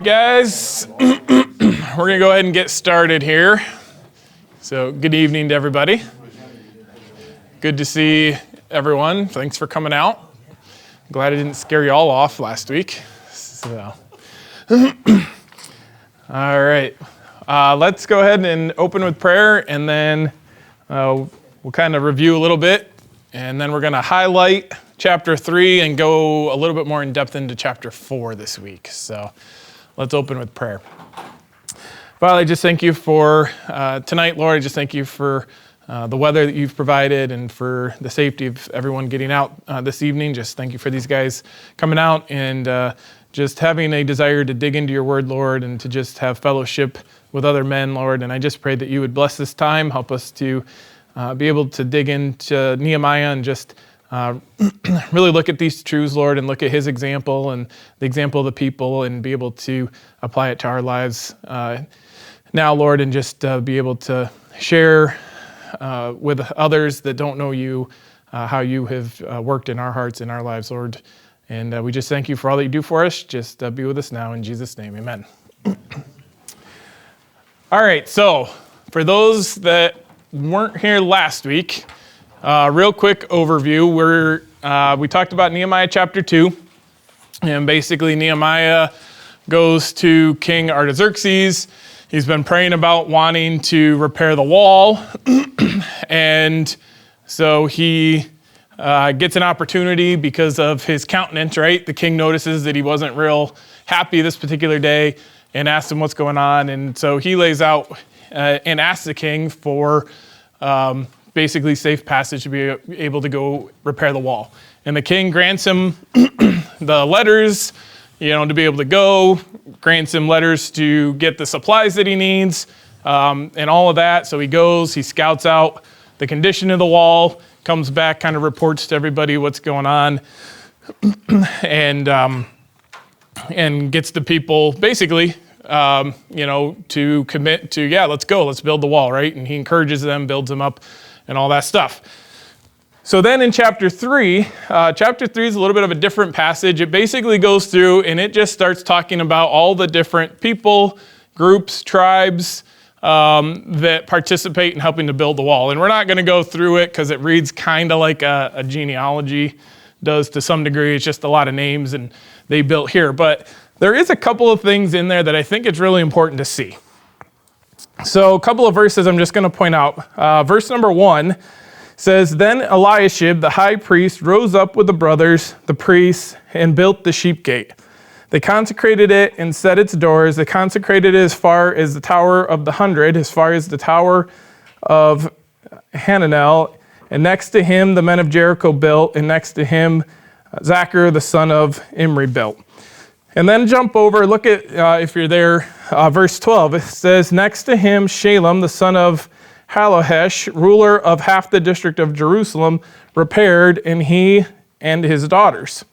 Guys, we're going to go ahead and get started here. So good evening to everybody. Good to see everyone. Thanks for coming out. Glad I didn't scare you all off last week. So, all right. Let's go ahead and open with prayer, and then we'll kind of review a little bit, and then we're going to highlight chapter 3 and go a little bit more in depth into chapter 4 this week. So let's open with prayer. Father, I just thank you for tonight, Lord. I just thank you for the weather that you've provided and for the safety of everyone getting out this evening. Just thank you for these guys coming out and just having a desire to dig into your word, Lord, and to just have fellowship with other men, Lord. And I just pray that you would bless this time, help us to be able to dig into Nehemiah and just really look at these truths, Lord, and look at his example and the example of the people and be able to apply it to our lives now, Lord, and just be able to share with others that don't know you how you have worked in our hearts and our lives, Lord. And we just thank you for all that you do for us. Just be with us now in Jesus' name, amen. All right, so for those that weren't here last week, real quick overview. We talked about Nehemiah chapter 2, and basically Nehemiah goes to King Artaxerxes. He's been praying about wanting to repair the wall, and so he gets an opportunity because of his countenance, right? The king notices that he wasn't real happy this particular day and asks him what's going on, and so he lays out and asks the king for basically safe passage to be able to go repair the wall. And the king grants him the letters, to be able to go, grants him letters to get the supplies that he needs, and all of that. So he goes, he scouts out the condition of the wall, comes back, kind of reports to everybody what's going on, and gets the people basically, to commit to, let's go, let's build the wall, right? And he encourages them, builds them up, and all that stuff. So then in chapter 3 is a little bit of a different passage. It basically goes through and it just starts talking about all the different people, groups, tribes that participate in helping to build the wall. And we're not going to go through it because it reads kind of like a genealogy does to some degree. It's just a lot of names and they built here. But there is a couple of things in there that I think it's really important to see. So a couple of verses I'm just going to point out. Verse number 1 says, "Then Eliashib, the high priest, rose up with the brothers, the priests, and built the sheep gate. They consecrated it and set its doors. They consecrated it as far as the Tower of the 100, as far as the Tower of Hananel. And next to him, the men of Jericho built, and next to him, Zachar, the son of Imri, built." And then jump over, look at, if you're there, verse 12. It says, "Next to him, Shalem, the son of Halohesh, ruler of half the district of Jerusalem, repaired, and he and his daughters."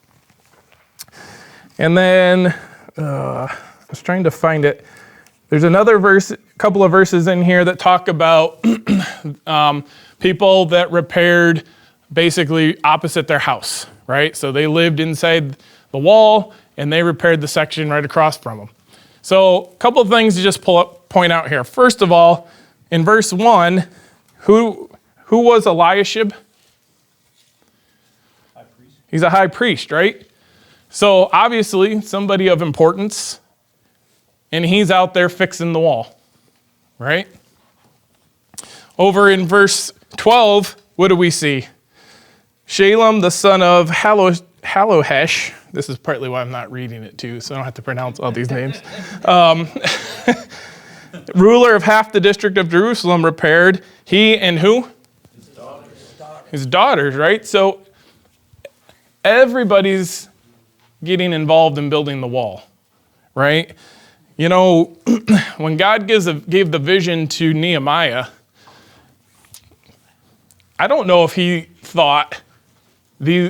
And then, I was trying to find it. There's another verse, a couple of verses in here that talk about people that repaired basically opposite their house, right? So they lived inside the wall, and they repaired the section right across from them. So a couple of things to just point out here. First of all, in verse 1, who was Eliashib? High priest. He's a high priest, right? So obviously somebody of importance, and he's out there fixing the wall, right? Over in verse 12, what do we see? Shalem, the son of Halohesh. This is partly why I'm not reading it too, so I don't have to pronounce all these names. Ruler of half the district of Jerusalem repaired. He and who? His daughters. His daughters, right? So everybody's getting involved in building the wall, right? When God gave the vision to Nehemiah, I don't know if he thought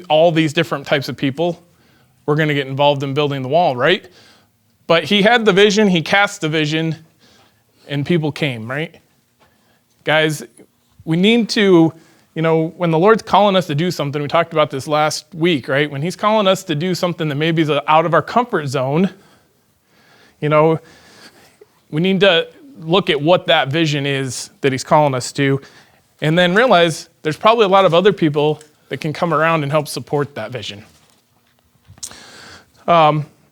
all these different types of people were going to get involved in building the wall, right? But he had the vision, he cast the vision, and people came, right? Guys, we need to, when the Lord's calling us to do something, we talked about this last week, right? When he's calling us to do something that maybe is out of our comfort zone, You know, we need to look at what that vision is that he's calling us to, and then realize there's probably a lot of other people that can come around and help support that vision.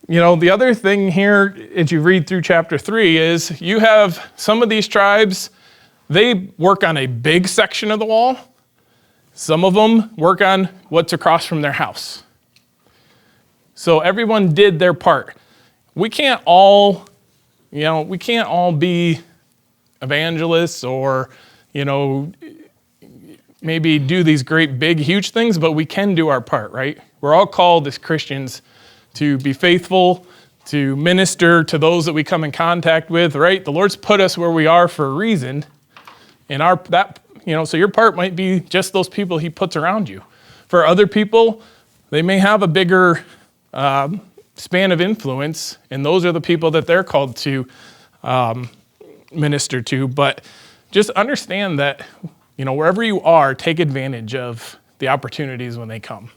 You know, the other thing here, as you read through chapter 3, is you have some of these tribes, they work on a big section of the wall. Some of them work on what's across from their house. So everyone did their part. We can't all be evangelists or, maybe do these great, big, huge things, but we can do our part, right? We're all called as Christians to be faithful, to minister to those that we come in contact with, right? The Lord's put us where we are for a reason. And so your part might be just those people he puts around you. For other people, they may have a bigger span of influence, and those are the people that they're called to minister to. But just understand that, wherever you are, take advantage of the opportunities when they come.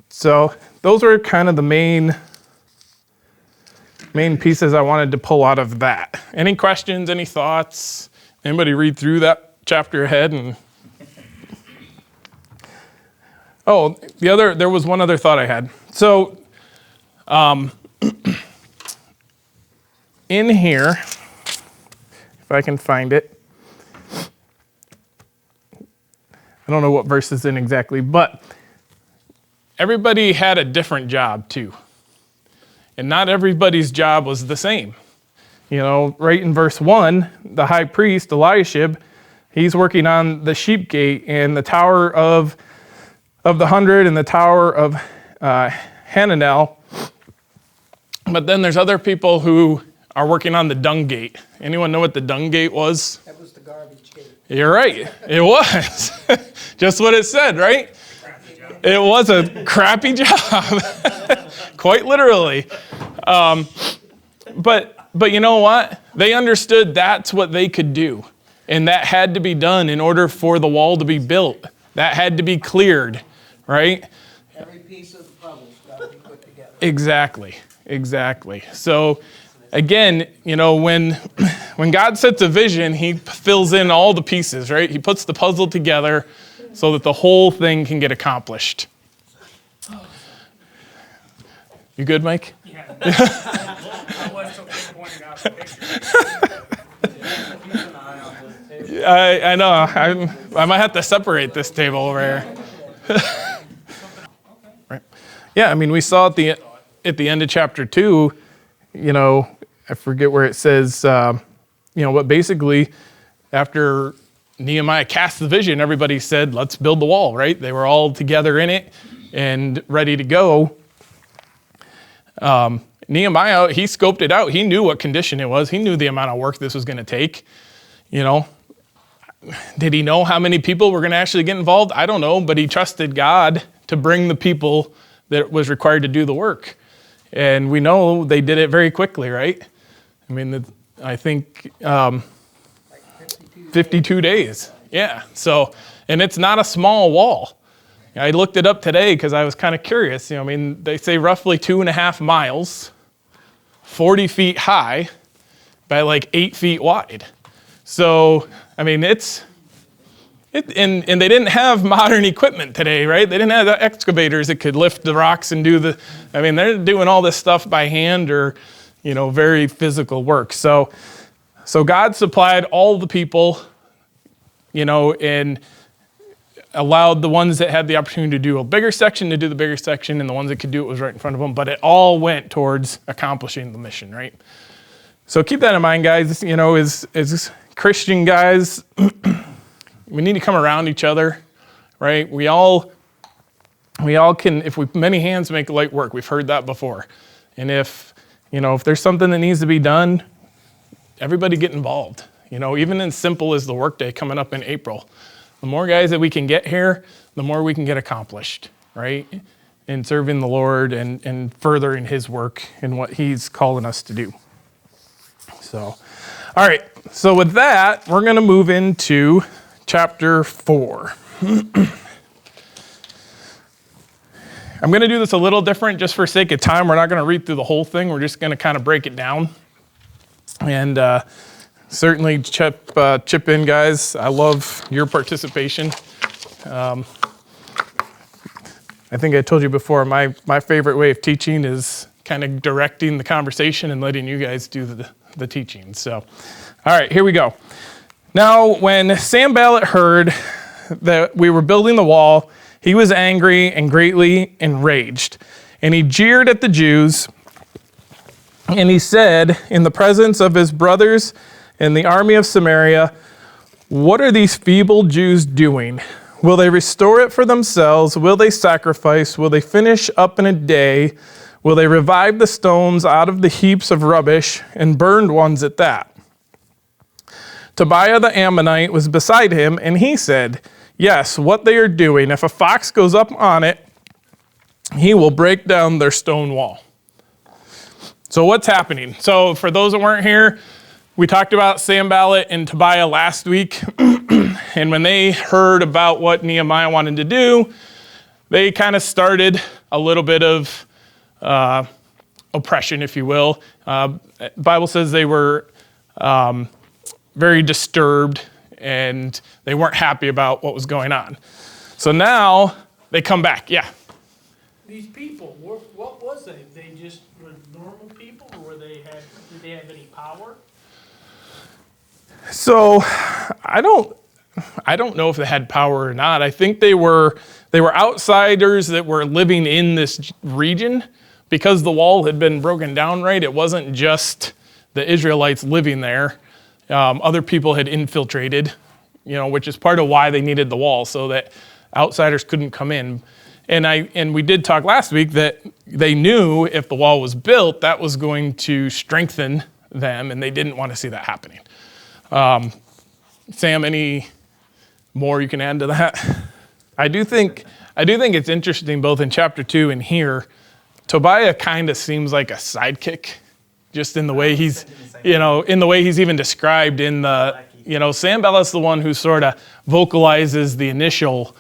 So those were kind of the main pieces I wanted to pull out of that. Any questions, any thoughts? Anybody read through that chapter ahead? There was one other thought I had. So, in here, if I can find it, I don't know what verse is in exactly, but everybody had a different job too. And not everybody's job was the same. Right in verse 1, the high priest, Eliashib, he's working on the sheep gate and the tower of the 100 and the tower of Hananel. But then there's other people who are working on the dung gate. Anyone know what the dung gate was? That was the garbage gate. You're right. It was. Just what it said, right? It was a crappy job. Quite literally. But you know what? They understood that's what they could do. And that had to be done in order for the wall to be built. That had to be cleared, right? Every piece of the puzzle's got to be put together. Exactly. So again, when God sets a vision, he fills in all the pieces, right? He puts the puzzle together so that the whole thing can get accomplished. You good, Mike? Yeah. I was okay pointing out the picture. I know. I might have to separate this table over here. Right. Yeah, we saw at the end of chapter 2, I forget where it says, but basically after Nehemiah cast the vision, everybody said, let's build the wall, right? They were all together in it and ready to go. Nehemiah, he scoped it out. He knew what condition it was. He knew the amount of work this was going to take. Did he know how many people were going to actually get involved? I don't know, but he trusted God to bring the people that was required to do the work. And we know they did it very quickly, right? I think 52 days. Yeah. So, and it's not a small wall. I looked it up today because I was kind of curious. They say roughly 2.5 miles, 40 feet high by like 8 feet wide. So, and they didn't have modern equipment today, right? They didn't have the excavators that could lift the rocks and they're doing all this stuff by hand or, very physical work. So God supplied all the people, and allowed the ones that had the opportunity to do a bigger section to do the bigger section, and the ones that could do it was right in front of them, but it all went towards accomplishing the mission, right? So keep that in mind, guys. As Christian guys, we need to come around each other, right? We all can, many hands make light work. We've heard that before. And if there's something that needs to be done, everybody get involved. Even as simple as the workday coming up in April. The more guys that we can get here, the more we can get accomplished, right? In serving the Lord and furthering his work and what he's calling us to do. So, all right. So with that, we're going to move into chapter 4. All I'm going to do this a little different just for sake of time. We're not going to read through the whole thing. We're just going to kind of break it down. And certainly chip in, guys. I love your participation. I think I told you before, my favorite way of teaching is kind of directing the conversation and letting you guys do the teaching. So, all right, here we go. Now, when Sanballat heard that we were building the wall, he was angry and greatly enraged. And he jeered at the Jews, and he said, in the presence of his brothers and the army of Samaria, "What are these feeble Jews doing? Will they restore it for themselves? Will they sacrifice? Will they finish up in a day? Will they revive the stones out of the heaps of rubbish, and burned ones at that?" Tobiah the Ammonite was beside him, and he said, "Yes, what they are doing. If a fox goes up on it, he will break down their stone wall." So what's happening? So for those that weren't here, we talked about Sanballat and Tobiah last week. And when they heard about what Nehemiah wanted to do, they kind of started a little bit of oppression, if you will. Bible says they were very disturbed and they weren't happy about what was going on. So now they come back. Yeah. These people, what was they? They just were normal people, or did they have any power? So I don't know if they had power or not. I think they were outsiders that were living in this region because the wall had been broken down, right? It wasn't just the Israelites living there. Other people had infiltrated, which is part of why they needed the wall, so that outsiders couldn't come in. And we did talk last week that they knew if the wall was built, that was going to strengthen them, and they didn't want to see that happening. Sam, any more you can add to that? I do think it's interesting, both in chapter 2 and here, Tobiah kind of seems like a sidekick, just in the way he's, in the way he's even described in the, Sanballat's the one who sort of vocalizes the initial,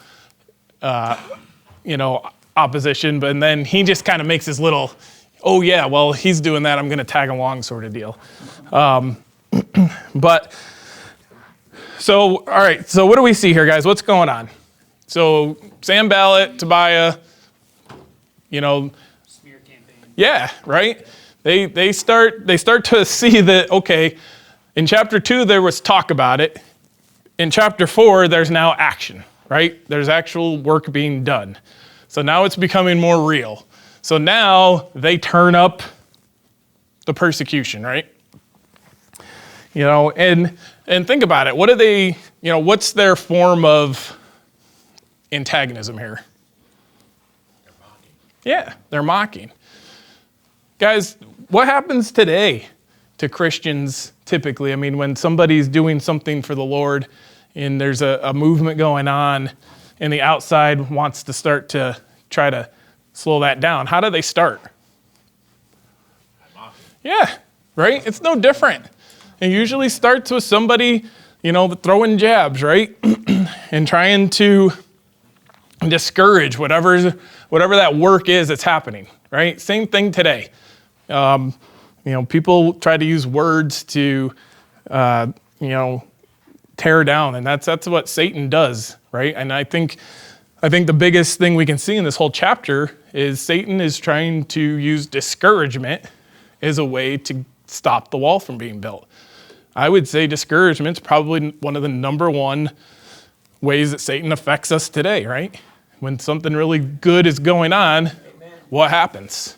opposition, but then he just kind of makes his little, oh yeah, well, he's doing that, I'm going to tag along sort of deal. But, so, all right, so what do we see here, guys? What's going on? So, Sanballat, Tobiah, Smear campaign. yeah, right? They start to see that, okay, in chapter 2, there was talk about it. In chapter 4, there's now action, right? There's actual work being done. So now it's becoming more real. So now they turn up the persecution, right? And think about it. What do they, what's their form of antagonism here? They're mocking. Yeah, they're mocking. Guys, what happens today to Christians typically? I mean, when somebody's doing something for the Lord and there's a movement going on and the outside wants to start to try to slow that down, how do they start? Yeah, right? It's no different. It usually starts with somebody, throwing jabs, right? And trying to discourage whatever that work is that's happening, right? Same thing today. People try to use words to, tear down, and that's what Satan does, right? And I think the biggest thing we can see in this whole chapter is Satan is trying to use discouragement as a way to stop the wall from being built. I would say discouragement's probably one of the number one ways that Satan affects us today, right? When something really good is going on, what happens?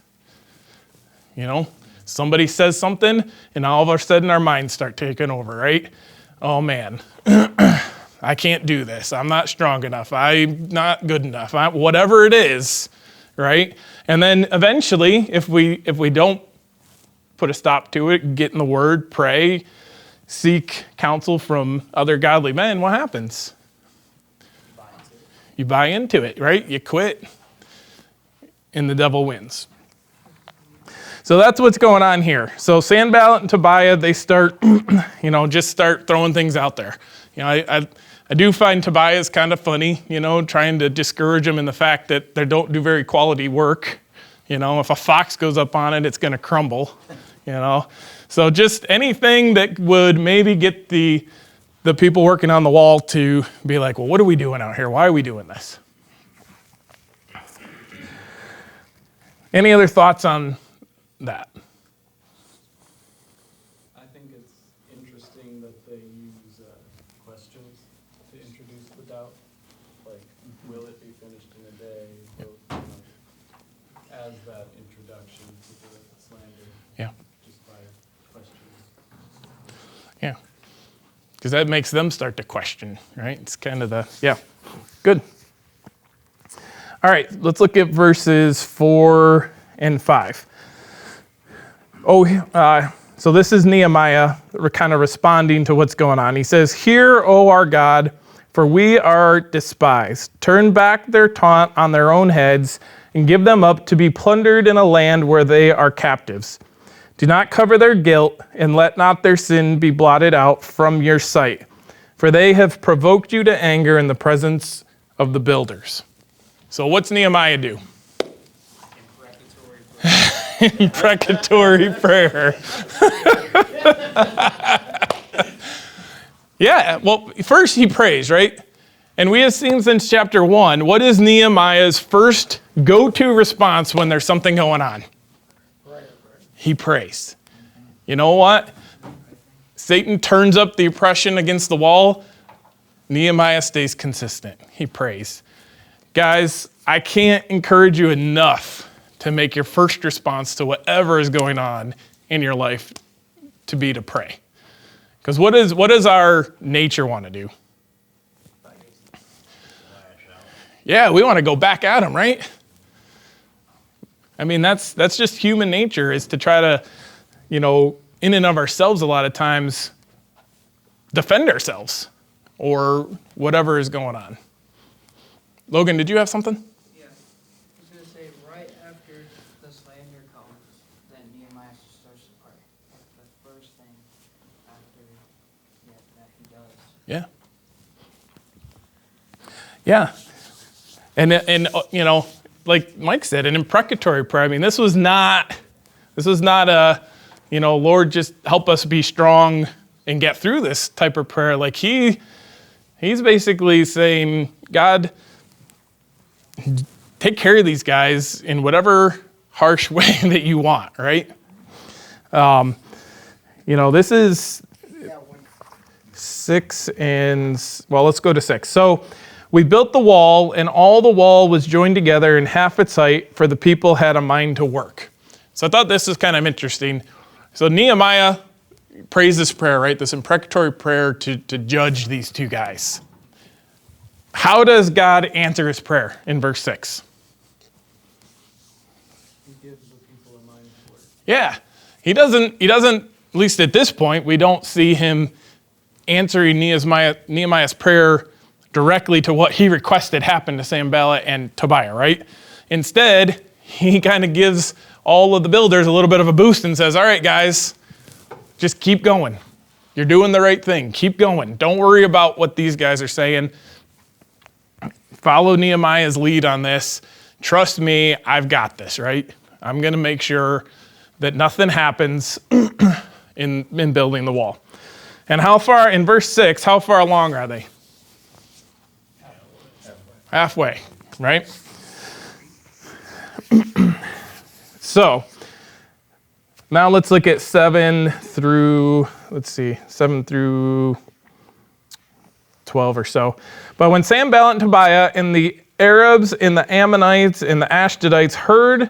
Somebody says something, and all of a sudden our minds start taking over, right? Oh man, I can't do this. I'm not strong enough. I'm not good enough. Whatever it is, right? And then eventually, if we don't put a stop to it, get in the Word, pray, seek counsel from other godly men, what happens? You buy into it, right? You quit, and the devil wins. So that's what's going on here. So Sanballat and Tobiah, they start, just start throwing things out there. I I do find Tobias kind of funny, trying to discourage them in the fact that they don't do very quality work. If a fox goes up on it, it's going to crumble, So just anything that would maybe get the people working on the wall to be like, well, what are we doing out here? Why are we doing this? Any other thoughts on that? I think it's interesting that they use questions to introduce the doubt. Like, will it be finished in a day? As that introduction to the slander. Yeah. Just by questions. Yeah. Because that makes them start to question, right? It's kind of good. All right, let's look at verses 4 and 5. So this is Nehemiah kind of responding to what's going on. He says, "Hear, O our God, for we are despised. Turn back their taunt on their own heads and give them up to be plundered in a land where they are captives. Do not cover their guilt, and let not their sin be blotted out from your sight. For they have provoked you to anger in the presence of the builders." So what's Nehemiah do? Imprecatory prayer. Yeah, well, first he prays, right? And we have seen since chapter 1, what is Nehemiah's first go-to response when there's something going on? He prays. You know what? Satan turns up the oppression against the wall. Nehemiah stays consistent. He prays. Guys, I can't encourage you enough to make your first response to whatever is going on in your life to pray. Because what does our nature want to do? Yeah, we want to go back at him, right? I mean, that's just human nature, is to try to, in and of ourselves a lot of times, defend ourselves or whatever is going on. Logan, did you have something? Yeah, I was going to say, right after the slander comes, then Nehemiah starts to pray. That's the first thing after that he does. Yeah. And like Mike said, an imprecatory prayer. I mean, this was not a, Lord, just help us be strong and get through this type of prayer. Like he's basically saying, God, take care of these guys in whatever harsh way that you want, right? This is 6 and, let's go to 6. So we built the wall, and all the wall was joined together in half its height, for the people had a mind to work. So I thought this is kind of interesting. So Nehemiah prays this prayer, right? This imprecatory prayer to judge these two guys. How does God answer his prayer in verse 6? He gives the people a mind to work. Yeah. He doesn't, at least at this point, we don't see him answering Nehemiah's prayer directly to what he requested happen to Sanballat and Tobiah, right? Instead, he kind of gives all of the builders a little bit of a boost and says, all right, guys, just keep going. You're doing the right thing. Keep going. Don't worry about what these guys are saying. Follow Nehemiah's lead on this. Trust me, I've got this, right? I'm going to make sure that nothing happens in building the wall. And in verse 6, how far along are they? Halfway, right? So, now let's look at 7 through 12 or so. But when Sanballat and Tobiah and the Arabs and the Ammonites and the Ashdodites heard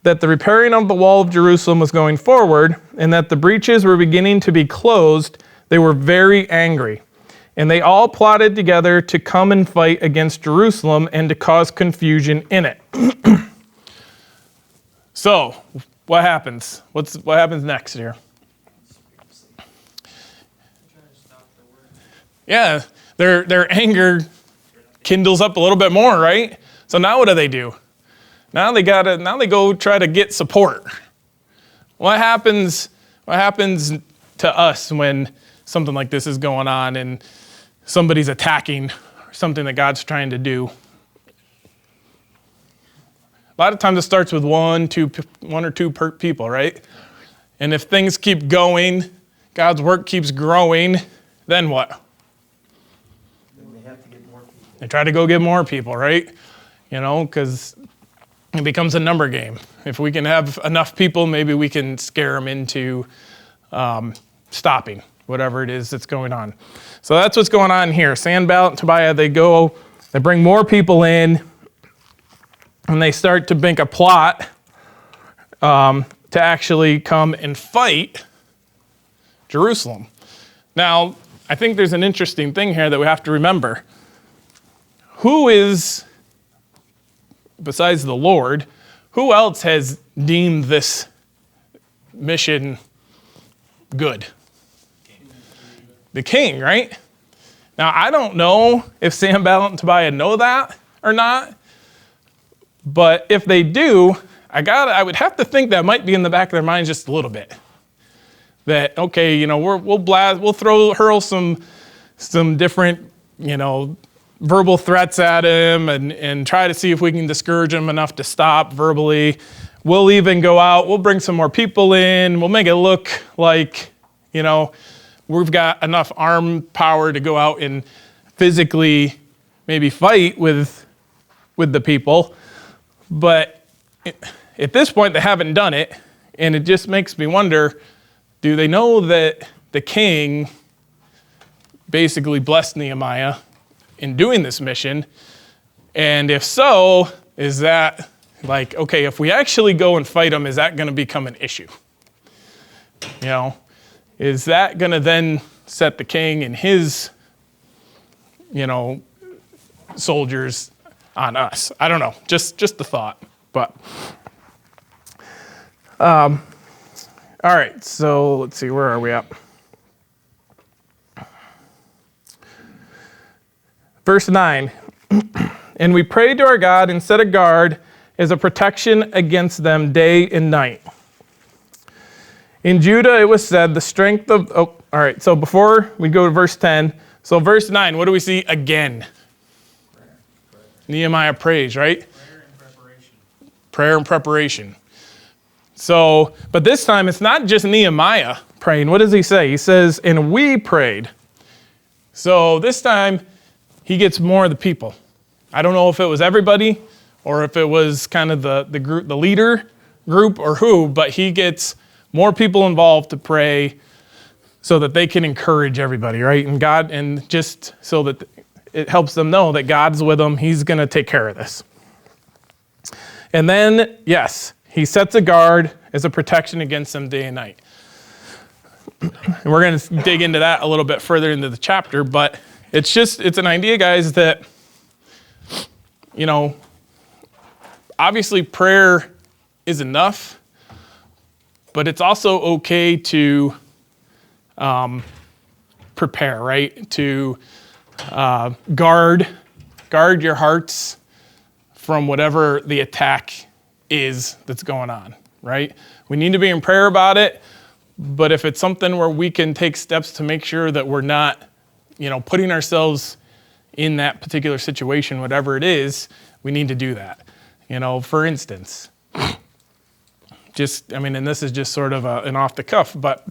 that the repairing of the wall of Jerusalem was going forward and that the breaches were beginning to be closed, they were very angry. And they all plotted together to come and fight against Jerusalem and to cause confusion in it. So, what happens? What happens next here? Yeah, their anger kindles up a little bit more, right? So now what do? Now they go try to get support. What happens to us when something like this is going on and somebody's attacking something that God's trying to do. A lot of times it starts with one or two people, right? And if things keep going, God's work keeps growing, then what? Then they have to get more people. They try to go get more people, right? Because it becomes a number game. If we can have enough people, maybe we can scare them into stopping whatever it is that's going on. So that's what's going on here. Sanballat and Tobiah, they bring more people in, and they start to make a plot to actually come and fight Jerusalem. Now, I think there's an interesting thing here that we have to remember. Who is, besides the Lord, who else has deemed this mission good? The king, right? Now, I don't know if Sanballat and Tobiah know that or not, but if they do, I would have to think that might be in the back of their minds just a little bit. That, okay, we'll hurl some different, verbal threats at him and try to see if we can discourage him enough to stop verbally. We'll even go out, we'll bring some more people in, we'll make it look like, we've got enough arm power to go out and physically maybe fight with the people. But at this point, they haven't done it, and it just makes me wonder, do they know that the king basically blessed Nehemiah in doing this mission? And if so, is that like, okay, if we actually go and fight them, is that going to become an issue? Is that going to then set the king and his, soldiers on us? I don't know, just the thought, but. All right, so let's see, where are we at? Verse 9, and we prayed to our God and set a guard as a protection against them day and night. In Judah it was said, the strength of, all right, so before we go to verse 10, so verse 9, what do we see again? Prayer. Nehemiah prays, right? Prayer and preparation. Prayer and preparation. So, but this time it's not just Nehemiah praying. What does he say? He says, and we prayed. So this time he gets more of the people. I don't know if it was everybody or if it was kind of the group, the leader group or who, but he gets more people involved to pray so that they can encourage everybody, right? And just so that it helps them know that God's with them. He's going to take care of this. And then, yes, he sets a guard as a protection against them day and night. And we're going to dig into that a little bit further into the chapter, but it's an idea, guys, that, obviously prayer is enough, but it's also okay to prepare, right? To guard your hearts from whatever the attack is that's going on, right? We need to be in prayer about it, but if it's something where we can take steps to make sure that we're not, putting ourselves in that particular situation, whatever it is, we need to do that. For instance, and this is just sort of an off the cuff, but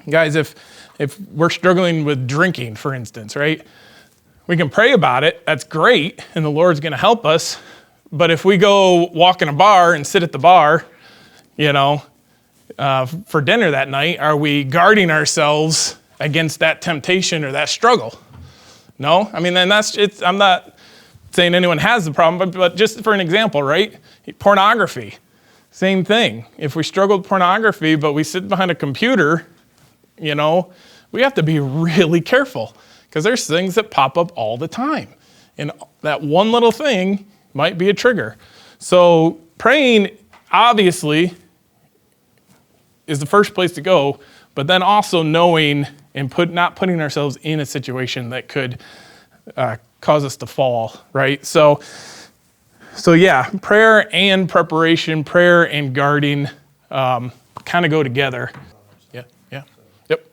guys, if we're struggling with drinking, for instance, right? We can pray about it, that's great, and the Lord's gonna help us, but if we go walk in a bar and sit at the bar, for dinner that night, are we guarding ourselves against that temptation or that struggle? No? Then I'm not saying anyone has the problem, but just for an example, right? Pornography, same thing. If we struggle with pornography, but we sit behind a computer, we have to be really careful because there's things that pop up all the time. And that one little thing might be a trigger. So praying, obviously, is the first place to go, but then also knowing and not putting ourselves in a situation that could cause us to fall, right? So yeah, prayer and preparation, prayer and guarding kind of go together. Yeah, yep.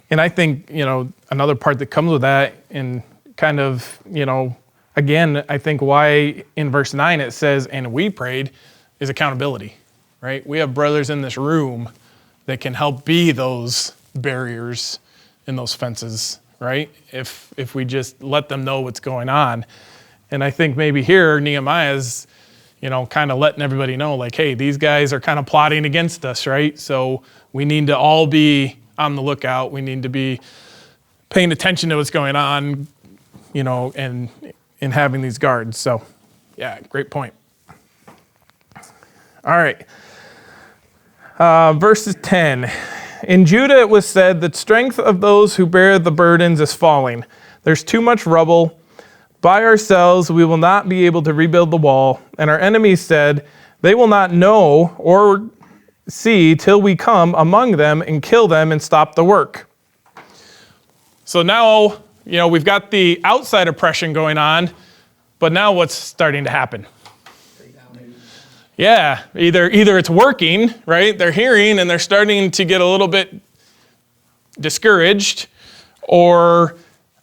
And I think, another part that comes with that, and kind of, again, I think why in verse 9 it says, and we prayed, is accountability, right? We have brothers in this room that can help be those barriers and those fences, right? If we just let them know what's going on. And I think maybe here Nehemiah's, kind of letting everybody know, like, hey, these guys are kind of plotting against us, right? So we need to all be on the lookout. We need to be paying attention to what's going on, and having these guards. So, yeah, great point. All right. Verses 10. In Judah it was said, the strength of those who bear the burdens is falling. There's too much rubble. By ourselves we will not be able to rebuild the wall. And our enemies said, they will not know or see till we come among them and kill them and stop the work. So now, we've got the outside oppression going on, but now what's starting to happen? Yeah, either it's working, right? They're hearing and they're starting to get a little bit discouraged, or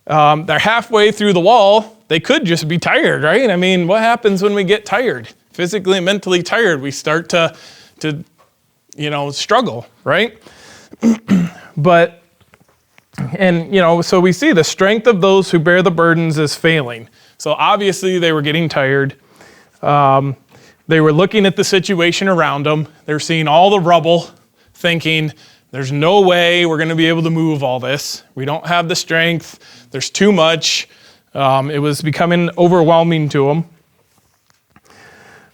they're halfway through the wall. They could just be tired, right? I mean, what happens when we get tired? Physically and mentally tired, we start to struggle, right? So we see the strength of those who bear the burdens is failing. So obviously they were getting tired. They were looking at the situation around them. They're seeing all the rubble, thinking, there's no way we're going to be able to move all this. We don't have the strength. There's too much. It was becoming overwhelming to them.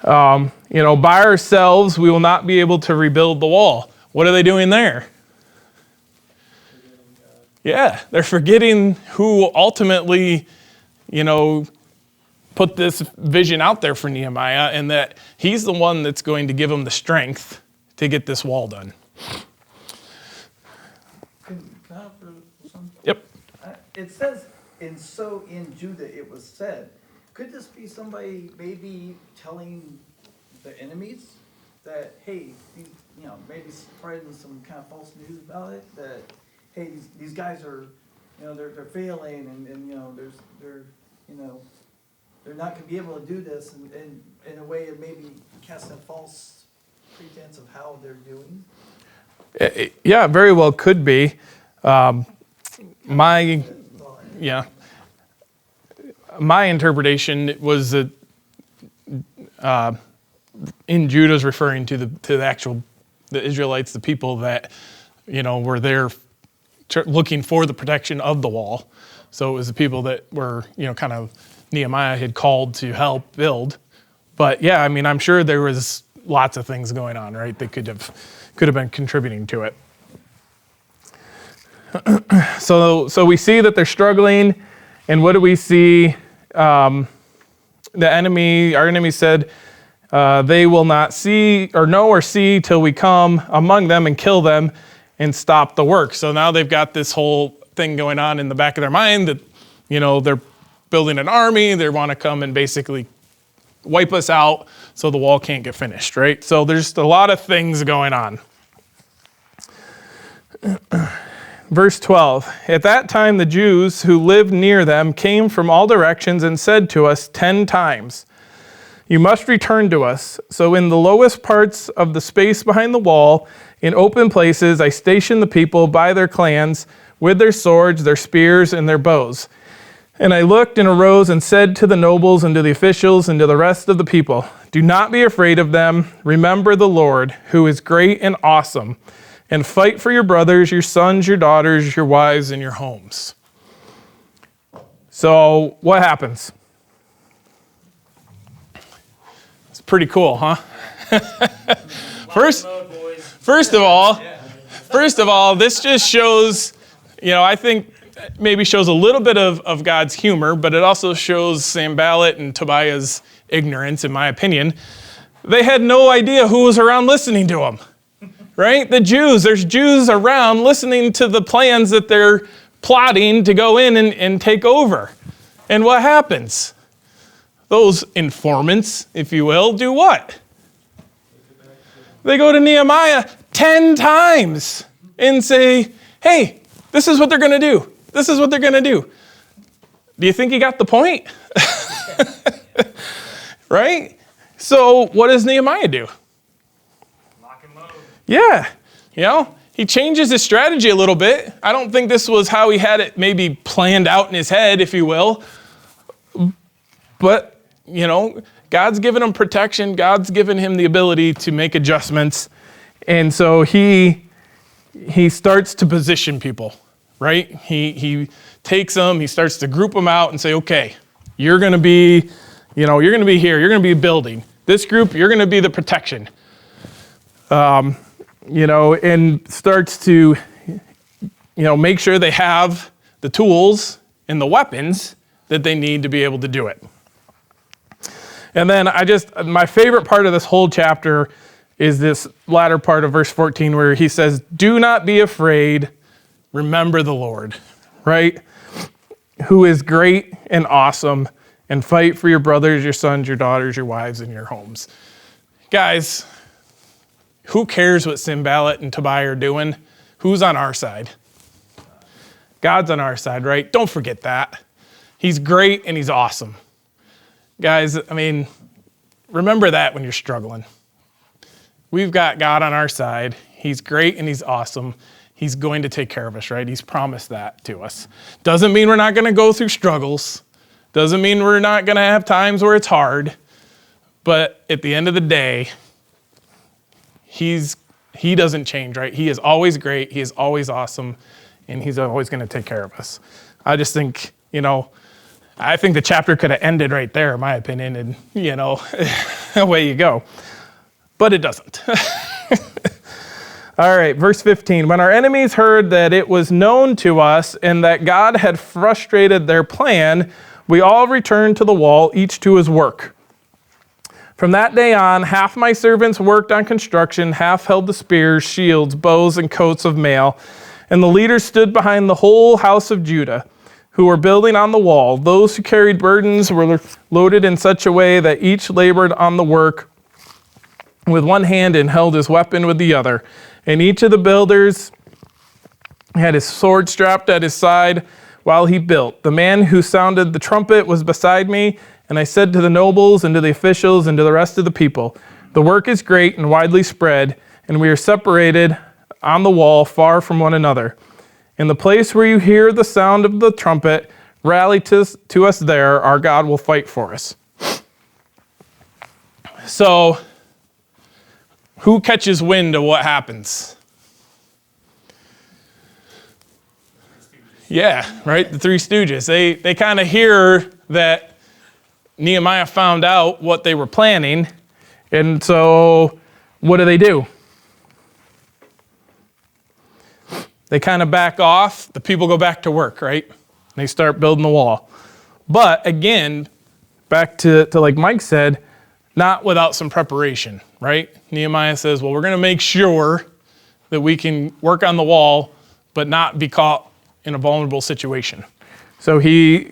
By ourselves, we will not be able to rebuild the wall. What are they doing there? Yeah, they're forgetting who ultimately, put this vision out there for Nehemiah, and that he's the one that's going to give them the strength to get this wall done. Can I offer something? Yep. It says, and so in Judah it was said. Could this be somebody maybe telling the enemies that, hey, maybe spreading some kind of false news about it, that, hey, these guys are, they're failing, and they're not going to be able to do this, and in a way of maybe casting a false pretense of how they're doing? Yeah, very well could be. My interpretation was that in Judah's referring to the Israelites, the people that were there looking for the protection of the wall. So it was the people that were kind of Nehemiah had called to help build. But yeah, I mean, I'm sure there was lots of things going on, right, that could have been contributing to it. So we see that they're struggling, and what do we see? Our enemy said, they will not see or know or see till we come among them and kill them and stop the work. So now they've got this whole thing going on in the back of their mind that, they're building an army. They want to come and basically wipe us out so the wall can't get finished, right? So there's a lot of things going on. Verse 12, at that time the Jews who lived near them came from all directions and said to us 10 times, you must return to us. So in the lowest parts of the space behind the wall, in open places, I stationed the people by their clans with their swords, their spears, and their bows. And I looked and arose and said to the nobles and to the officials and to the rest of the people, do not be afraid of them. Remember the Lord, who is great and awesome, and fight for your brothers, your sons, your daughters, your wives, and your homes. So what happens? It's pretty cool, huh? First of all, this just shows, I think maybe shows a little bit of God's humor, but it also shows Sanballat and Tobiah's ignorance, in my opinion. They had no idea who was around listening to them, right? There's Jews around listening to the plans that they're plotting to go in and take over. And what happens? Those informants, if you will, do what? They go to Nehemiah 10 times and say, hey, This is what they're going to do. This is what they're going to do. Do you think he got the point? Right? So what does Nehemiah do? Lock and load. Yeah, he changes his strategy a little bit. I don't think this was how he had it maybe planned out in his head, if you will. But, God's given him protection. God's given him the ability to make adjustments. And so he starts to position people, right? He takes them, he starts to group them out and say, okay, you're going to be, you're going to be here. You're going to be building. This group, you're going to be the protection. And starts to, make sure they have the tools and the weapons that they need to be able to do it. And then my favorite part of this whole chapter is this latter part of verse 14 where he says, do not be afraid, remember the Lord, right? Who is great and awesome, and fight for your brothers, your sons, your daughters, your wives, and your homes. Guys, who cares what Sanballat and Tobiah are doing? Who's on our side? God's on our side, right? Don't forget that. He's great and he's awesome. Guys, remember that when you're struggling. We've got God on our side. He's great and he's awesome. He's going to take care of us, right? He's promised that to us. Doesn't mean we're not going to go through struggles. Doesn't mean we're not going to have times where it's hard. But at the end of the day, he doesn't change, right? He is always great. He is always awesome. And he's always going to take care of us. I just think, I think the chapter could have ended right there, in my opinion. And, away you go. But it doesn't. All right, verse 15. When our enemies heard that it was known to us and that God had frustrated their plan, we all returned to the wall, each to his work. From that day on, half my servants worked on construction, half held the spears, shields, bows, and coats of mail. And the leaders stood behind the whole house of Judah, who were building on the wall. Those who carried burdens were loaded in such a way that each labored on the work with one hand and held his weapon with the other. And each of the builders had his sword strapped at his side while he built. The man who sounded the trumpet was beside me, and I said to the nobles and to the officials and to the rest of the people, the work is great and widely spread, and we are separated on the wall far from one another. In the place where you hear the sound of the trumpet, rally to us there. Our God will fight for us. So, who catches wind of what happens? Yeah, right? The Three Stooges. They kind of hear that Nehemiah found out what they were planning. And so, what do? They kind of back off. The people go back to work, right? They start building the wall. But again, back to like Mike said, not without some preparation, right? Nehemiah says, well, we're going to make sure that we can work on the wall, but not be caught in a vulnerable situation. So he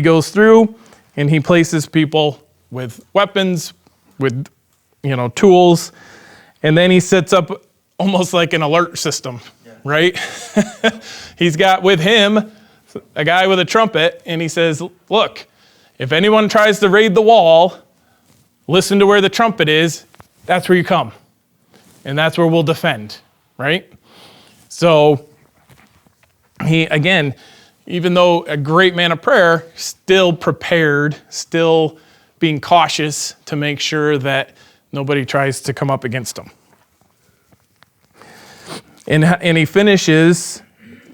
goes through and he places people with weapons, with, tools, and then he sets up almost like an alert system. Right? He's got with him a guy with a trumpet, and he says, look, if anyone tries to raid the wall, listen to where the trumpet is. That's where you come. And that's where we'll defend, right? So he, again, even though a great man of prayer, still prepared, still being cautious to make sure that nobody tries to come up against him. And he finishes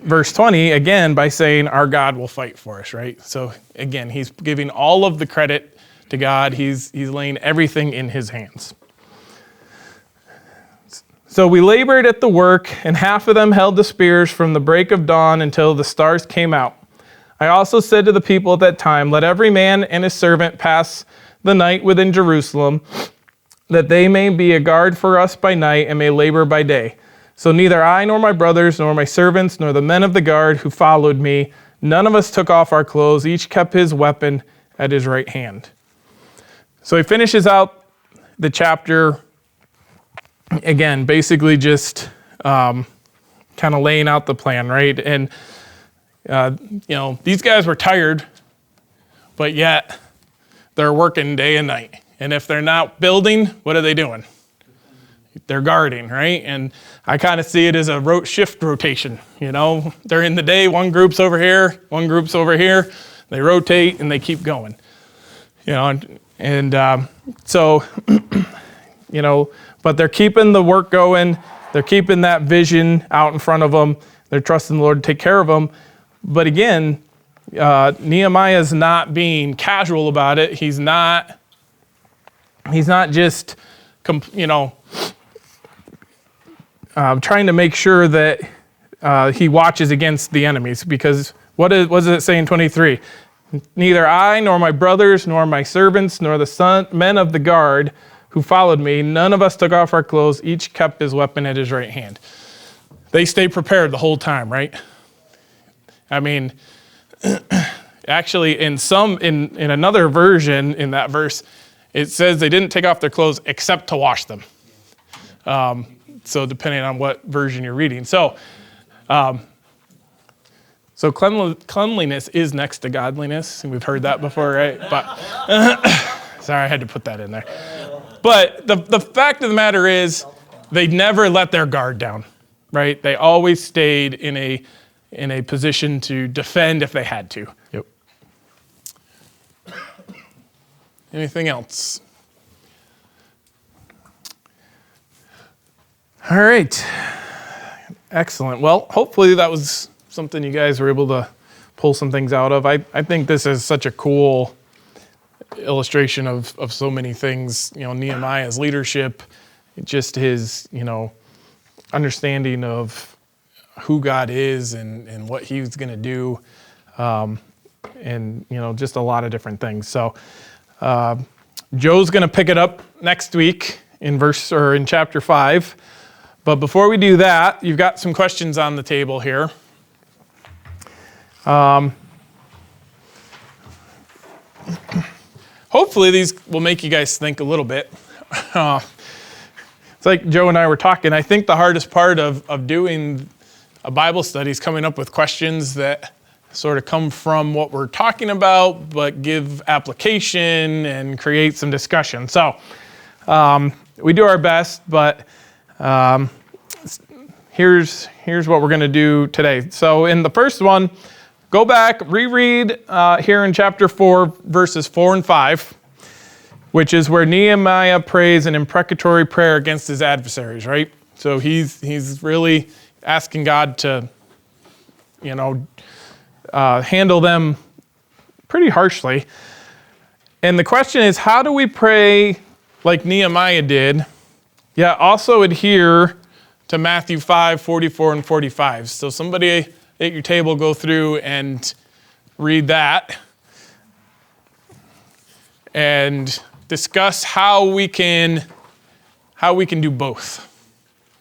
verse 20 again by saying, our God will fight for us, right? So again, he's giving all of the credit to God. He's laying everything in his hands. So we labored at the work, and half of them held the spears from the break of dawn until the stars came out. I also said to the people at that time, let every man and his servant pass the night within Jerusalem, that they may be a guard for us by night and may labor by day. So neither I nor my brothers nor my servants nor the men of the guard who followed me, none of us took off our clothes. Each kept his weapon at his right hand. So he finishes out the chapter, again, basically just kind kind of laying out the plan, right? And, these guys were tired, but yet they're working day and night. And if they're not building, what are they doing? They're guarding, right? And I kind of see it as a shift rotation. During the day, one group's over here, one group's over here. They rotate and they keep going. So, but they're keeping the work going. They're keeping that vision out in front of them. They're trusting the Lord to take care of them. But again, Nehemiah is not being casual about it. He's not just, trying to make sure that he watches against the enemies. Because what does it say in 23? Neither I, nor my brothers, nor my servants, nor the men of the guard who followed me, none of us took off our clothes. Each kept his weapon at his right hand. They stay prepared the whole time, right? I mean, actually, in another version in that verse, it says they didn't take off their clothes except to wash them. So depending on what version you're reading. So cleanliness is next to godliness. We've heard that before, right? But sorry, I had to put that in there. But the fact of the matter is, they never let their guard down, right? They always stayed in a position to defend if they had to. Yep. Anything else? All right. Excellent. Well, hopefully that was something you guys were able to pull some things out of. I think this is such a cool illustration of so many things. Nehemiah's leadership, just his, understanding of who God is and what he's going to do, and just a lot of different things. So Joe's going to pick it up next week in chapter 5. But before we do that, you've got some questions on the table here. Hopefully these will make you guys think a little bit. It's like Joe and I were talking. I think the hardest part of doing a Bible study is coming up with questions that sort of come from what we're talking about, but give application and create some discussion. So we do our best, but here's what we're going to do today. So in the first one, go back, reread here in chapter 4, verses 4 and 5, which is where Nehemiah prays an imprecatory prayer against his adversaries, right? So he's really asking God to, handle them pretty harshly. And the question is, how do we pray like Nehemiah did, yet also adhere to Matthew 5, 44 and 45? So somebody at your table go through and read that and discuss how we can do both.